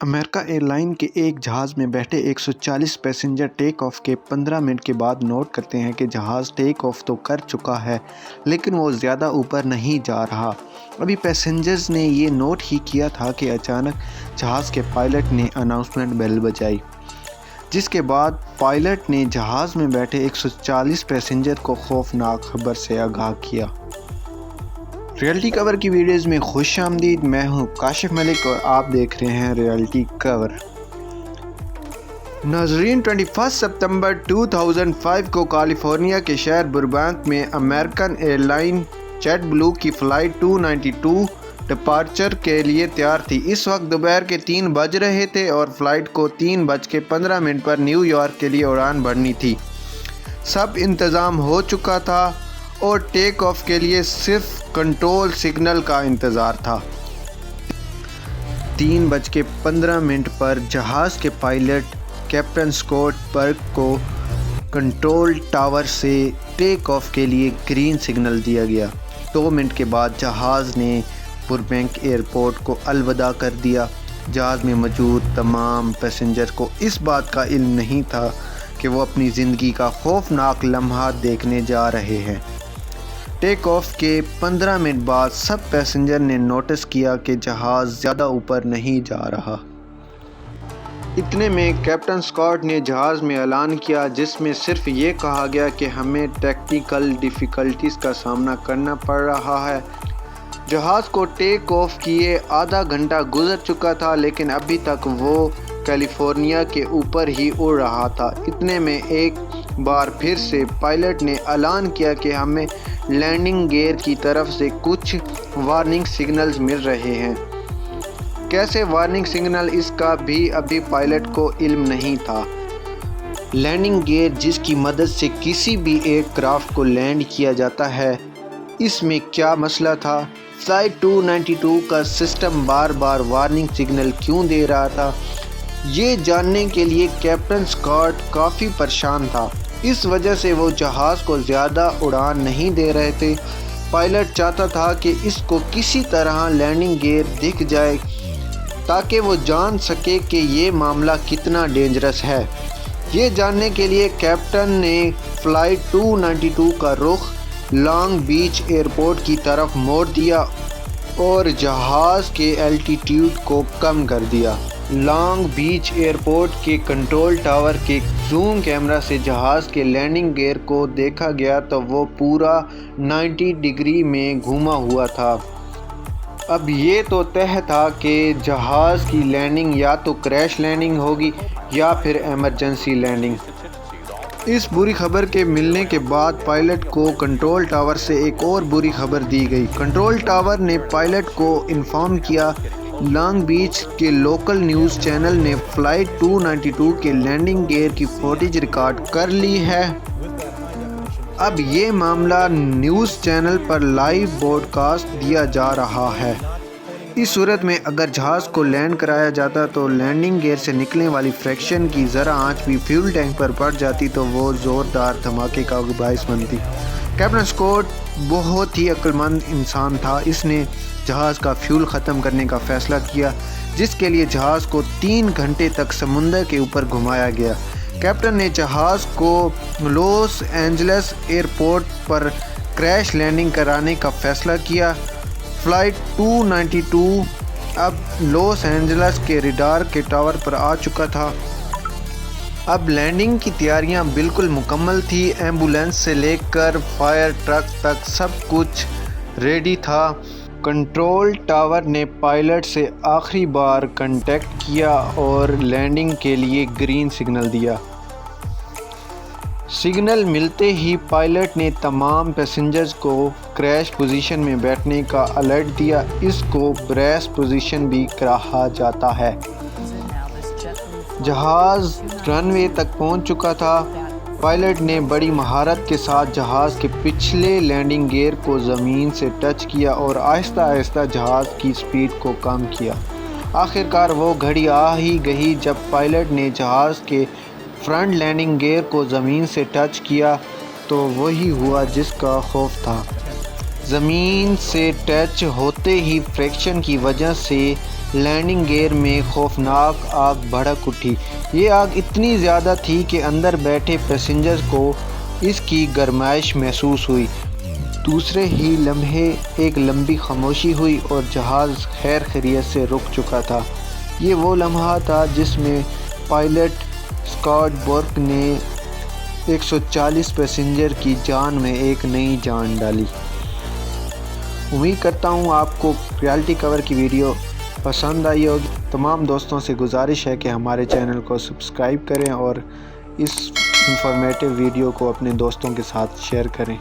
America airline के एक जहाज़ में बैठे 140 पैसेंजर टेक ऑफ के 15 मिनट के बाद नोट करते हैं कि जहाज़ टेक ऑफ तो कर चुका है लेकिन वो ज़्यादा ऊपर नहीं जा रहा। अभी पैसेंजर्स ने ये नोट ही किया था कि अचानक जहाज़ के पायलट ने अनाउंसमेंट बेल बजाई, जिसके बाद पायलट ने जहाज़ में बैठे 140 पैसेंजर को खौफनाक खबर से आगाह किया। रियलिटी कवर की वीडियोज़ में खुश आमदीद। मैं हूं काशिफ मलिक और आप देख रहे हैं रियलिटी कवर। नाजरीन, 21 सितंबर 2005 को कैलिफोर्निया के शहर बुरबैंक में अमेरिकन एयरलाइन जेट ब्लू की फ़्लाइट 292 डिपार्चर के लिए तैयार थी। इस वक्त दोपहर के 3 बज रहे थे और फ्लाइट को 3:15 पर न्यूयॉर्क के लिए उड़ान भरनी थी। सब इंतज़ाम हो चुका था और टेक ऑफ के लिए सिर्फ कंट्रोल सिग्नल का इंतज़ार था। 3:15 पर जहाज़ के पायलट कैप्टन स्कॉट बर्ग को कंट्रोल टावर से टेक ऑफ के लिए ग्रीन सिग्नल दिया गया। 2 मिनट के बाद जहाज़ ने बुरबैंक एयरपोर्ट को अलविदा कर दिया। जहाज़ में मौजूद तमाम पैसेंजर को इस बात का इल्म नहीं था कि वो अपनी ज़िंदगी का खौफनाक लम्हा देखने जा रहे हैं। टेक ऑफ के 15 मिनट बाद सब पैसेंजर ने नोटिस किया कि जहाज़ ज़्यादा ऊपर नहीं जा रहा। इतने में कैप्टन स्कॉट ने जहाज़ में ऐलान किया, जिसमें सिर्फ ये कहा गया कि हमें टेक्निकल डिफ़िकल्टीज़ का सामना करना पड़ रहा है। जहाज़ को टेक ऑफ किए आधा घंटा गुजर चुका था लेकिन अभी तक वो कैलिफोर्निया के ऊपर ही उड़ रहा था। इतने में एक बार फिर से पायलट ने ऐलान किया कि हमें लैंडिंग गियर की तरफ से कुछ वार्निंग सिग्नल्स मिल रहे हैं। कैसे वार्निंग सिग्नल, इसका भी अभी पायलट को इल्म नहीं था। लैंडिंग गियर जिसकी मदद से किसी भी एयरक्राफ्ट को लैंड किया जाता है, इसमें क्या मसला था? फ्लाइट 292 का सिस्टम बार बार वार्निंग सिग्नल क्यों दे रहा था? ये जानने के लिए कैप्टन स्कॉट काफ़ी परेशान था। इस वजह से वो जहाज़ को ज़्यादा उड़ान नहीं दे रहे थे। पायलट चाहता था कि इसको किसी तरह लैंडिंग गियर दिख जाए ताकि वो जान सके कि ये मामला कितना डेंजरस है। ये जानने के लिए कैप्टन ने फ़्लाइट 292 का रुख लॉन्ग बीच एयरपोर्ट की तरफ मोड़ दिया और जहाज़ के एल्टीट्यूड को कम कर दिया। लॉन्ग बीच एयरपोर्ट के कंट्रोल टावर के जूम कैमरा से जहाज़ के लैंडिंग गियर को देखा गया तो वो पूरा 90 डिग्री में घूमा हुआ था। अब ये तो तय था कि जहाज़ की लैंडिंग या तो क्रैश लैंडिंग होगी या फिर एमरजेंसी लैंडिंग। इस बुरी खबर के मिलने के बाद पायलट को कंट्रोल टावर से एक और बुरी खबर दी गई। कंट्रोल टावर ने पायलट को इन्फॉर्म किया लॉन्ग बीच के लोकल न्यूज़ चैनल ने फ़्लाइट 292 के लैंडिंग गियर की फुटेज रिकॉर्ड कर ली है। अब ये मामला न्यूज़ चैनल पर लाइव ब्रॉडकास्ट दिया जा रहा है। इस सूरत में अगर जहाज़ को लैंड कराया जाता तो लैंडिंग गियर से निकलने वाली फ्रैक्शन की ज़रा आंच भी फ्यूल टैंक पर पड़ जाती तो वो ज़ोरदार धमाके का बाइस बनती। कैप्टन स्कॉट बहुत ही अक्लमंद इंसान था। इसने जहाज़ का फ्यूल ख़त्म करने का फ़ैसला किया, जिसके लिए जहाज़ को 3 घंटे तक समुंदर के ऊपर घुमाया गया। कैप्टन ने जहाज़ को लॉस एंजल्स एयरपोर्ट पर क्रैश लैंडिंग कराने का फ़ैसला किया। फ़्लाइट 292 अब लॉस एंजल्स के रडार के टावर पर आ चुका था। अब लैंडिंग की तैयारियां बिल्कुल मुकम्मल थी। एम्बुलेंस से लेकर फायर ट्रक तक सब कुछ रेडी था। कंट्रोल टावर ने पायलट से आखिरी बार कांटेक्ट किया और लैंडिंग के लिए ग्रीन सिग्नल दिया। सिग्नल मिलते ही पायलट ने तमाम पैसेंजर्स को क्रैश पोजीशन में बैठने का अलर्ट दिया। इसको ब्रेस पोजीशन भी कहा जाता है। जहाज़ रनवे तक पहुंच चुका था। पायलट ने बड़ी महारत के साथ जहाज़ के पिछले लैंडिंग गियर को ज़मीन से टच किया और आहिस्ता आहिस्ता जहाज़ की स्पीड को कम किया। आखिरकार वो घड़ी आ ही गई जब पायलट ने जहाज़ के फ्रंट लैंडिंग गियर को ज़मीन से टच किया तो वही हुआ जिसका खौफ था। ज़मीन से टच होते ही फ्रैक्शन की वजह से لینڈنگ گیئر میں خوفناک آگ بھڑک اٹھی۔ یہ آگ اتنی زیادہ تھی کہ اندر بیٹھے پیسنجرز کو اس کی گرمائش محسوس ہوئی۔ دوسرے ہی لمحے ایک لمبی خاموشی ہوئی اور جہاز خیر خیریت سے رک چکا تھا۔ یہ وہ لمحہ تھا جس میں پائلٹ اسکاٹ بورک نے 140 پیسنجر کی جان میں ایک نئی جان ڈالی۔ امید کرتا ہوں آپ کو ریالٹی کور کی ویڈیو پسند آئی ہوگی۔ تمام دوستوں سے گزارش ہے کہ ہمارے چینل کو سبسکرائب کریں اور اس انفارمیٹیو ویڈیو کو اپنے دوستوں کے ساتھ شیئر کریں۔